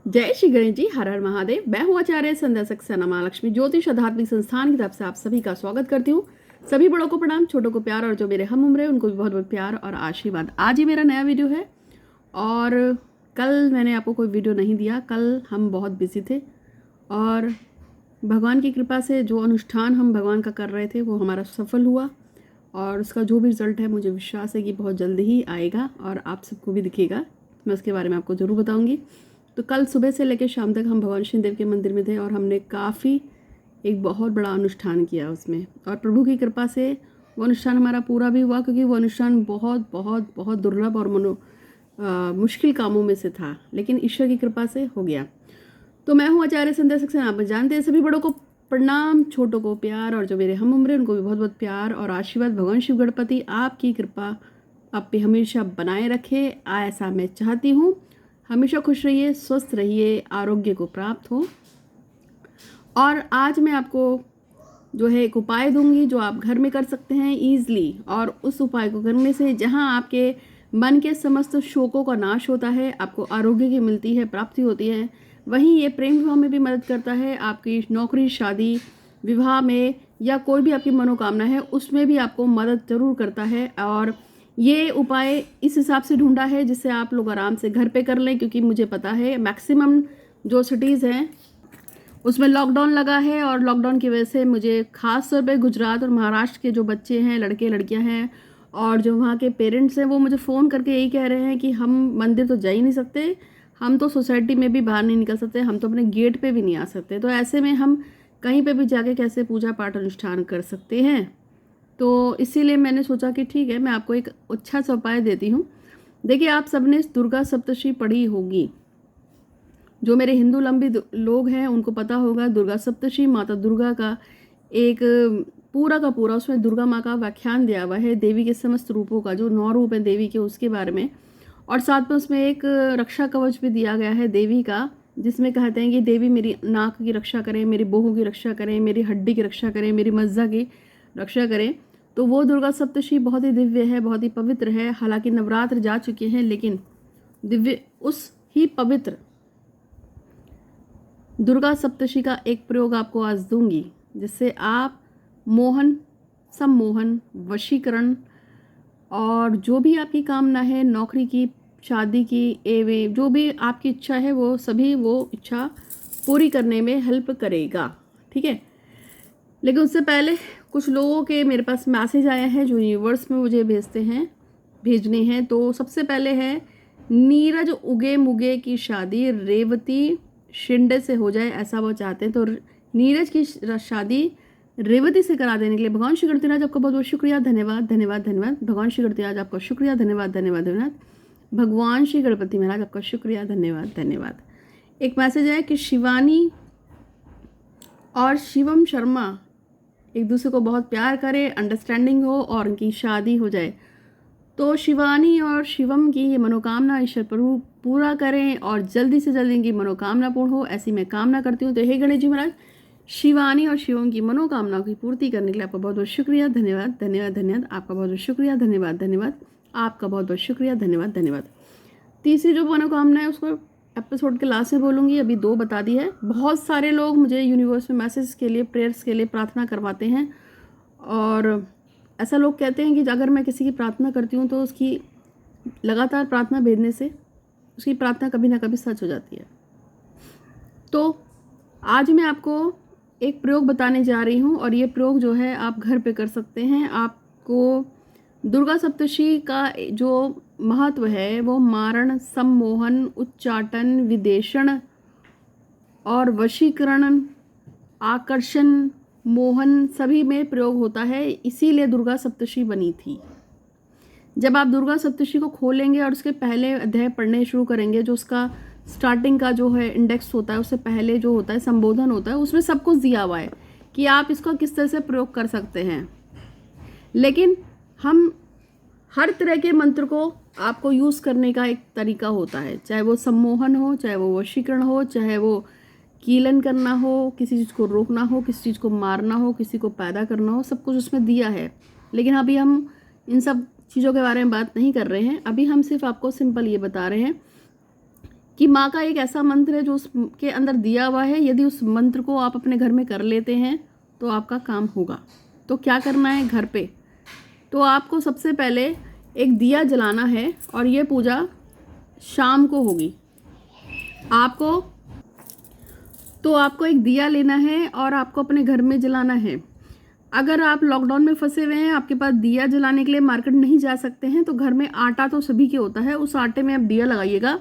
जय श्री गणेश जी। हर हर महादेव। मैं हूँ आचार्य संध्या सक्सेना माँ लक्ष्मी ज्योतिष आध्यात्मिक संस्थान की तरफ से आप सभी का स्वागत करती हूँ। सभी बड़ों को प्रणाम, छोटों को प्यार और जो मेरे हम उम्र है उनको भी बहुत बहुत प्यार और आशीर्वाद। आज ही मेरा नया वीडियो है और कल मैंने आपको कोई वीडियो नहीं दिया। कल हम बहुत बिजी थे और भगवान की कृपा से जो अनुष्ठान हम भगवान का कर रहे थे वो हमारा सफल हुआ और उसका जो भी रिजल्ट है मुझे विश्वास है कि बहुत जल्दी ही आएगा और आप सबको भी दिखेगा। मैं उसके बारे में आपको ज़रूर बताऊंगी। तो कल सुबह से लेकर शाम तक हम भगवान शनिदेव के मंदिर में थे और हमने काफ़ी एक बहुत बड़ा अनुष्ठान किया उसमें, और प्रभु की कृपा से वो अनुष्ठान हमारा पूरा भी हुआ, क्योंकि वो अनुष्ठान बहुत बहुत बहुत दुर्लभ और मुश्किल कामों में से था, लेकिन ईश्वर की कृपा से हो गया। तो मैं हूँ आचार्य संध्या सक्सेना। आप जानते हैं, सभी बड़ों को प्रणाम, छोटों को प्यार और जो मेरे हम उम्र उनको भी बहुत बहुत प्यार और आशीर्वाद। भगवान शिव गणपति आपकी कृपा आप पे हमेशा बनाए रखे, ऐसा मैं चाहती हूँ। हमेशा खुश रहिए, स्वस्थ रहिए, आरोग्य को प्राप्त हो। और आज मैं आपको जो है एक उपाय दूंगी जो आप घर में कर सकते हैं ईजिली, और उस उपाय को करने से जहां आपके मन के समस्त शोकों का नाश होता है, आपको आरोग्य की मिलती है, प्राप्ति होती है, वहीं ये प्रेम विवाह में भी मदद करता है। आपकी नौकरी, शादी, विवाह में या कोई भी आपकी मनोकामना है उसमें भी आपको मदद जरूर करता है। और ये उपाय इस हिसाब से ढूंढा है जिससे आप लोग आराम से घर पे कर लें, क्योंकि मुझे पता है मैक्सिमम जो सिटीज़ हैं उसमें लॉकडाउन लगा है, और लॉकडाउन की वजह से मुझे खास तौर पे गुजरात और महाराष्ट्र के जो बच्चे हैं, लड़के लड़कियां हैं और जो वहाँ के पेरेंट्स हैं, वो मुझे फ़ोन करके यही कह रहे हैं कि हम मंदिर तो जा ही नहीं सकते, हम तो सोसाइटी में भी बाहर नहीं निकल सकते, हम तो अपने गेट पे भी नहीं आ सकते, तो ऐसे में हम कहीं पे भी जाके कैसे पूजा पाठ अनुष्ठान कर सकते हैं। तो इसीलिए मैंने सोचा कि ठीक है, मैं आपको एक अच्छा सा उपाय देती हूँ। देखिए, आप सबने दुर्गा सप्तशती पढ़ी होगी। जो मेरे हिंदू लंबी लोग हैं उनको पता होगा, दुर्गा सप्तशती माता दुर्गा का एक पूरा का पूरा, उसमें दुर्गा माँ का व्याख्यान दिया हुआ है, देवी के समस्त रूपों का, जो 9 रूप हैं देवी के, उसके बारे में। और साथ में उसमें एक रक्षा कवच भी दिया गया है देवी का, जिसमें कहते हैं कि देवी मेरी नाक की रक्षा करें, मेरी बोहू की रक्षा करें, मेरी हड्डी की रक्षा करें, मेरी मज्जा की रक्षा करें। तो वो दुर्गा सप्तशती बहुत ही दिव्य है, बहुत ही पवित्र है। हालांकि नवरात्र जा चुके हैं, लेकिन दिव्य उस ही पवित्र दुर्गा सप्तशती का एक प्रयोग आपको आज दूंगी, जिससे आप मोहन, सम्मोहन, वशीकरण और जो भी आपकी कामना है, नौकरी की, शादी की, एवं जो भी आपकी इच्छा है, वो सभी वो इच्छा पूरी करने में हेल्प करेगा। ठीक है, लेकिन उससे पहले कुछ लोगों के मेरे पास मैसेज आया है जो यूनिवर्स में मुझे भेजने हैं। तो सबसे पहले है, नीरज उगे मुगे की शादी रेवती शिंदे से हो जाए, ऐसा वो चाहते हैं। तो नीरज की शादी रेवती से करा देने के लिए भगवान श्री गणपति आपका बहुत बहुत शुक्रिया, धन्यवाद धन्यवाद धन्यवाद। भगवान श्री गणपति आपका शुक्रिया, धन्यवाद धन्यवाद धन्यवाद। भगवान श्री गणपति महाराज आपका शुक्रिया, धन्यवाद धन्यवाद। एक मैसेज है कि शिवानी और शिवम शर्मा एक दूसरे को बहुत प्यार करें, अंडरस्टैंडिंग हो और उनकी शादी हो जाए। तो शिवानी और शिवम की ये मनोकामना ईश्वर प्रभु पूरा करें और जल्दी से जल्दी इनकी मनोकामना पूर्ण हो, ऐसी मैं कामना करती हूँ। तो हे गणेश जी महाराज, शिवानी और शिवम की मनोकामना की पूर्ति करने के लिए आपका बहुत बहुत शुक्रिया, धन्यवाद धन्यवाद धन्यवाद। आपका बहुत बहुत शुक्रिया, धन्यवाद धन्यवाद। आपका बहुत बहुत शुक्रिया, धन्यवाद धन्यवाद। तीसरी जो मनोकामना है उसको एपिसोड के लास्ट में बोलूँगी, अभी 2 बता दी है। बहुत सारे लोग मुझे यूनिवर्स में मैसेज के लिए, प्रेयर्स के लिए प्रार्थना करवाते हैं, और ऐसा लोग कहते हैं कि अगर मैं किसी की प्रार्थना करती हूँ तो उसकी लगातार प्रार्थना भेजने से उसकी प्रार्थना कभी ना कभी सच हो जाती है। तो आज मैं आपको एक प्रयोग बताने जा रही हूँ, और ये प्रयोग जो है आप घर पे कर सकते हैं। आपको दुर्गा सप्तशती का जो महत्व है वो मारण, सम्मोहन, उच्चाटन, विदेशण और वशीकरण, आकर्षण, मोहन सभी में प्रयोग होता है। इसीलिए दुर्गा सप्तशती बनी थी। जब आप दुर्गा सप्तशती को खोलेंगे और उसके पहले अध्याय पढ़ने शुरू करेंगे, जो उसका स्टार्टिंग का जो है इंडेक्स होता है, उससे पहले जो होता है संबोधन होता है, उसमें सब कुछ दिया हुआ है कि आप इसको किस तरह से प्रयोग कर सकते हैं। लेकिन हम हर तरह के मंत्र को आपको यूज़ करने का एक तरीका होता है, चाहे वो सम्मोहन हो, चाहे वो वशीकरण हो, चाहे वो कीलन करना हो, किसी चीज़ को रोकना हो, किसी चीज़ को मारना हो, किसी को पैदा करना हो, सब कुछ उसमें दिया है। लेकिन अभी हम इन सब चीज़ों के बारे में बात नहीं कर रहे हैं। अभी हम सिर्फ आपको सिंपल ये बता रहे हैं कि माँ का एक ऐसा मंत्र है जो उसके अंदर दिया हुआ है, यदि उस मंत्र को आप अपने घर में कर लेते हैं तो आपका काम होगा। तो क्या करना है घर पे, तो आपको सबसे पहले एक दिया जलाना है और ये पूजा शाम को होगी। आपको एक दिया लेना है और आपको अपने घर में जलाना है। अगर आप लॉकडाउन में फंसे हुए हैं, आपके पास दिया जलाने के लिए मार्केट नहीं जा सकते हैं, तो घर में आटा तो सभी के होता है, उस आटे में आप दिया लगाइएगा।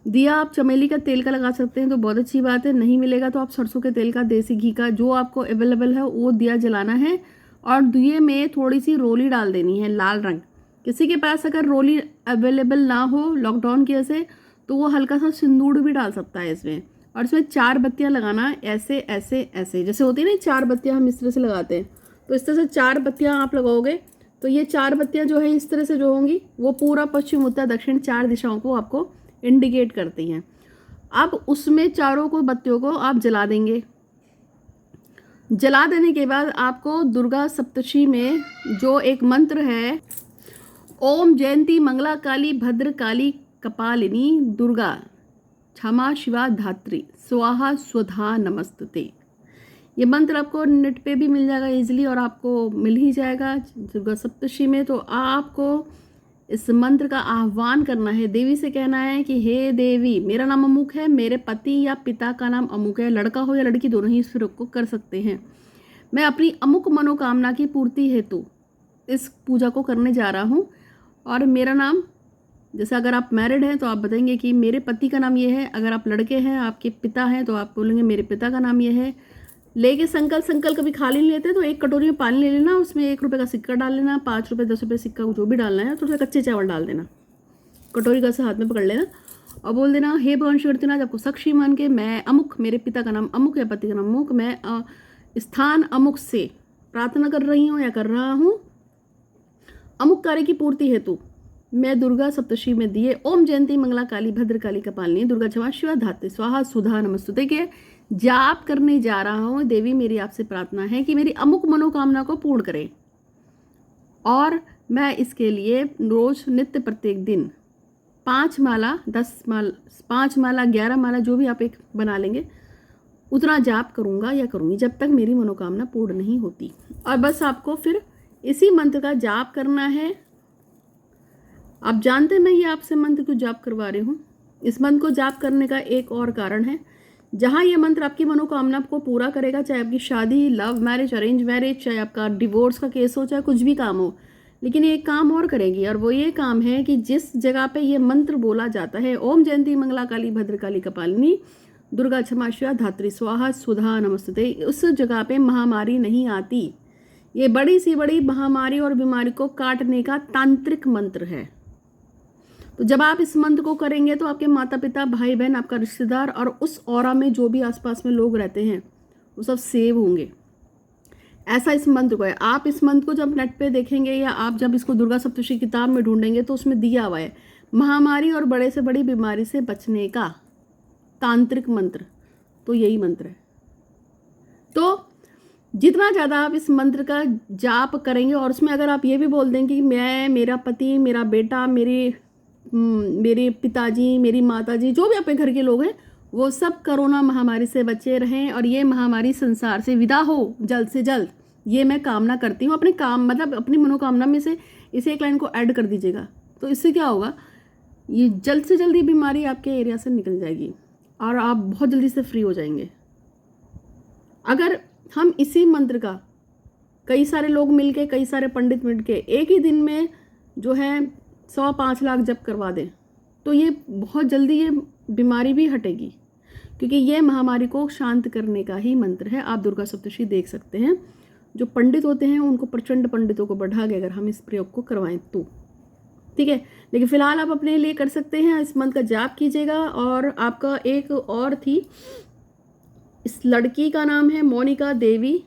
दिया आप चमेली का तेल का लगा सकते हैं तो बहुत अच्छी बात है, नहीं मिलेगा तो आप सरसों के तेल का, देसी घी का, जो आपको अवेलेबल है वो दिया जलाना है। और दिए में थोड़ी सी रोली डाल देनी है, लाल रंग। किसी के पास अगर रोली अवेलेबल ना हो लॉकडाउन की वजह से, तो वो हल्का सा सिंदूर भी डाल सकता है इसमें। और इसमें 4 बत्तियां लगाना, ऐसे ऐसे ऐसे, जैसे होती है ना 4 बत्तियां हम इस तरह से लगाते हैं, तो इस तरह से 4 बत्तियां आप लगाओगे तो ये 4 बत्तियां जो है इस तरह से जो होंगी वो पूरा पश्चिम उत्तर दक्षिण 4 दिशाओं को आपको इंडिकेट करती हैं। अब उसमें चारों को बत्तियों को आप जला देंगे। जला देने के बाद आपको दुर्गा सप्तशी में जो एक मंत्र है, ओम जयंती मंगला काली भद्र काली कपालिनी दुर्गा क्षमा शिवा धात्री स्वाहा स्वधा नमस्ते, ये मंत्र आपको नेट पे भी मिल जाएगा इजीली और आपको मिल ही जाएगा दुर्गा सप्तशी में। तो आपको इस मंत्र का आह्वान करना है, देवी से कहना है कि हे देवी, मेरा नाम अमुक है, मेरे पति या पिता का नाम अमुक है, लड़का हो या लड़की दोनों ही इस प्रयोग को कर सकते हैं। मैं अपनी अमुक मनोकामना की पूर्ति हेतु इस पूजा को करने जा रहा हूँ। और मेरा नाम, जैसे अगर आप मैरिड हैं तो आप बताएंगे कि मेरे पति का नाम ये है, अगर आप लड़के हैं, आपके पिता हैं, तो आप बोलेंगे मेरे पिता का नाम ये है। लेके संकल्प कभी खाली नहीं लेते, तो एक कटोरी में पानी ले लेना, उसमें 1 रुपये का सिक्का डाल लेना, 5 रुपये 10 रुपये सिक्का जो भी डालना है, तो उसमें कच्चे चावल डाल देना, कटोरी का से हाथ में पकड़ लेना और बोल देना, हे भगवान शिवनाथ, आपको साक्षी मान के मैं अमुक, मेरे पिता का नाम अमुक या पति का नाम अमुक, मैं स्थान अमुक से प्रार्थना कर रही हूँ या कर रहा हूँ, अमुक कार्य की पूर्ति हेतु मैं दुर्गा सप्तशी में दिए ओम जयंती मंगला काली भद्र काली कपालिनी दुर्गा क्षमा शिवा धात्री स्वाहा सुधा नमस्तुते के जाप करने जा रहा हूँ। देवी, मेरी आपसे प्रार्थना है कि मेरी अमुक मनोकामना को पूर्ण करें, और मैं इसके लिए रोज नित्य प्रत्येक दिन 5 माला 10 माला 5 माला 11 माला जो भी आप एक बना लेंगे उतना जाप करूँगा या करूँगी जब तक मेरी मनोकामना पूर्ण नहीं होती। और बस आपको फिर इसी मंत्र का जाप करना है। आप जानते हैं मैं ये आपसे मंत्र को जाप करवा रही हूँ। इस मंत्र को जाप करने का एक और कारण है, जहाँ ये मंत्र आपकी मनोकामना को पूरा करेगा, चाहे आपकी शादी, लव मैरिज, अरेंज मैरिज, चाहे आपका डिवोर्स का केस हो, चाहे कुछ भी काम हो, लेकिन एक काम और करेगी, और वो ये काम है कि जिस जगह पे ये मंत्र बोला जाता है, ओम जयंती मंगला काली भद्र काली कपालिनी दुर्गा क्षमा शिवा धात्री स्वाहा सुधा नमस्ते, उस जगह पे महामारी नहीं आती। ये बड़ी सी बड़ी महामारी और बीमारी को काटने का तांत्रिक मंत्र है। तो जब आप इस मंत्र को करेंगे तो आपके माता पिता, भाई बहन, आपका रिश्तेदार और उस ऑरा में जो भी आसपास में लोग रहते हैं वो सब सेव होंगे। ऐसा इस मंत्र को है। आप इस मंत्र को जब नेट पे देखेंगे या आप जब इसको दुर्गा सप्तशी किताब में ढूंढेंगे तो उसमें दिया हुआ है महामारी और बड़े से बड़ी बीमारी से बचने का तांत्रिक मंत्र, तो यही मंत्र है। तो जितना ज़्यादा आप इस मंत्र का जाप करेंगे, और उसमें अगर आप ये भी बोल देंगे कि मैं, मेरा पति, मेरा बेटा, मेरे पिताजी, मेरी माताजी, जो भी आपके घर के लोग हैं, वो सब कोरोना महामारी से बचे रहें और ये महामारी संसार से विदा हो जल्द से जल्द, ये मैं कामना करती हूँ। अपने काम मतलब अपनी मनोकामना में से इस एक लाइन को ऐड कर दीजिएगा। तो इससे क्या होगा, ये जल्द से जल्द ये बीमारी आपके एरिया से निकल जाएगी और आप बहुत जल्दी से फ्री हो जाएंगे। अगर हम इसी मंत्र का कई सारे लोग मिलके, कई सारे पंडित मिलके एक ही दिन में जो है 105 लाख जप करवा दें, तो ये बहुत जल्दी ये बीमारी भी हटेगी, क्योंकि ये महामारी को शांत करने का ही मंत्र है। आप दुर्गा सप्तशी देख सकते हैं। जो पंडित होते हैं उनको प्रचंड पंडितों को बढ़ा के अगर हम इस प्रयोग को करवाएं तो ठीक है। लेकिन फिलहाल आप अपने लिए कर सकते हैं, इस मंत्र का जाप कीजिएगा। और आपका एक और थी, इस लड़की का नाम है मोनिका देवी,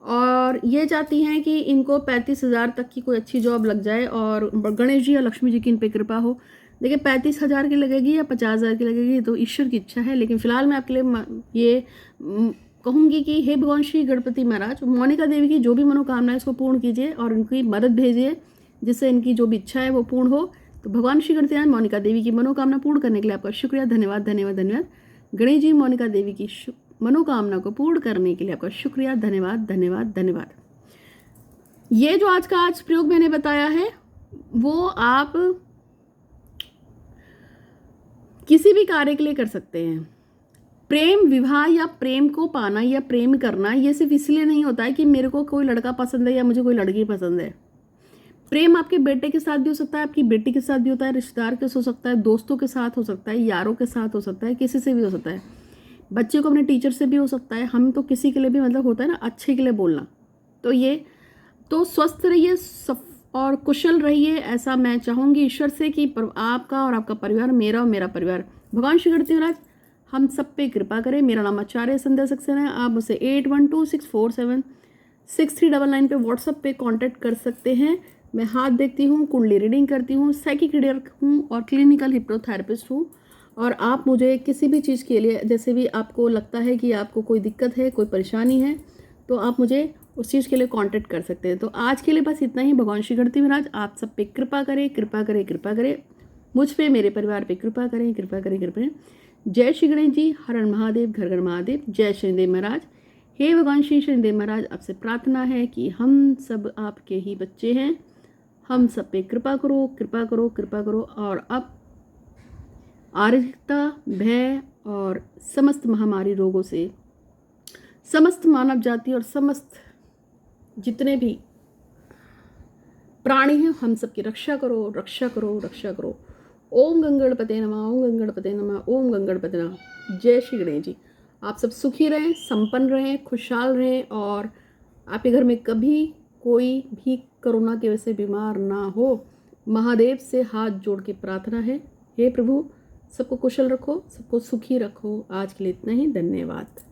और ये चाहती हैं कि इनको 35,000 तक की कोई अच्छी जॉब लग जाए और गणेश जी या लक्ष्मी जी की इन पे कृपा हो। देखिए 35,000 की लगेगी या 50,000 की लगेगी तो ईश्वर की इच्छा है, लेकिन फिलहाल मैं आपके लिए ये कहूँगी कि हे भगवान श्री गणपति महाराज, मोनिका देवी की जो भी मनोकामना है इसको पूर्ण कीजिए और इनकी मदद भेजिए, जिससे इनकी जो भी इच्छा है वो पूर्ण हो। तो भगवान श्री गणेश मोनिका देवी की मनोकामना पूर्ण करने के लिए आपका शुक्रिया, धन्यवाद धन्यवाद धन्यवाद। गणेश जी मोनिका देवी की मनोकामना को पूर्ण करने के लिए आपका शुक्रिया, धन्यवाद धन्यवाद धन्यवाद। ये जो आज प्रयोग मैंने बताया है वो आप किसी भी कार्य के लिए कर सकते हैं। प्रेम विवाह या प्रेम को पाना या प्रेम करना ये सिर्फ इसलिए नहीं होता है कि मेरे को कोई लड़का पसंद है या मुझे कोई लड़की पसंद है। प्रेम आपके बेटे के साथ भी हो सकता है, आपकी बेटी के साथ भी होता है, रिश्तेदार के साथ हो सकता है, दोस्तों के साथ हो सकता है, यारों के साथ हो सकता है, किसी से भी हो सकता है। बच्चे को अपने टीचर से भी हो सकता है। हम तो किसी के लिए भी मतलब होता है ना अच्छे के लिए बोलना। तो ये तो स्वस्थ रहिए और कुशल रहिए, ऐसा मैं चाहूँगी ईश्वर से कि आपका और आपका परिवार, मेरा और मेरा परिवार, भगवान श्री गणेश महाराज हम सब पे कृपा करें। मेरा नाम आचार्य संध्या सक्सेना है। आप मुझसे 8126476399 पे व्हाट्सएप पे कांटेक्ट कर सकते हैं। मैं हाथ देखती हूँ, कुंडली रीडिंग करती हूँ, साइकिक रीडर हूँ और क्लिनिकल हिप्नोथेरेपिस्ट हूँ। और आप मुझे किसी भी चीज़ के लिए, जैसे भी आपको लगता है कि आपको कोई दिक्कत है, कोई परेशानी है, तो आप मुझे उस चीज़ के लिए कांटेक्ट कर सकते हैं। तो आज के लिए बस इतना ही। भगवान श्री गणेश महाराज आप सब पे कृपा करें, कृपा करें, कृपा करें। मुझ पे, मेरे परिवार पे कृपा करें, कृपा करें, कृपा करें। जय श्री गणेश जी, हर हर महादेव, घर घर महादेव। जय शनिदेव महाराज। हे भगवान श्री शनिदेव महाराज, आपसे प्रार्थना है कि हम सब आपके ही बच्चे हैं, हम सब पे कृपा करो, कृपा करो, कृपा करो। और अब आर्थिकता, भय और समस्त महामारी रोगों से समस्त मानव जाति और समस्त जितने भी प्राणी हैं हम सबकी रक्षा करो, रक्षा करो, रक्षा करो। ओम गंगणपते नमः, ओम गंगणपते नमः, ओम गंगणपते नमः। जय श्री गणेश जी। आप सब सुखी रहें, संपन्न रहें, खुशहाल रहें और आपके घर में कभी कोई भी कोरोना की वजह से बीमार ना हो। महादेव से हाथ जोड़ के प्रार्थना है, हे प्रभु सबको कुशल रखो, सबको सुखी रखो। आज के लिए इतना ही, धन्यवाद।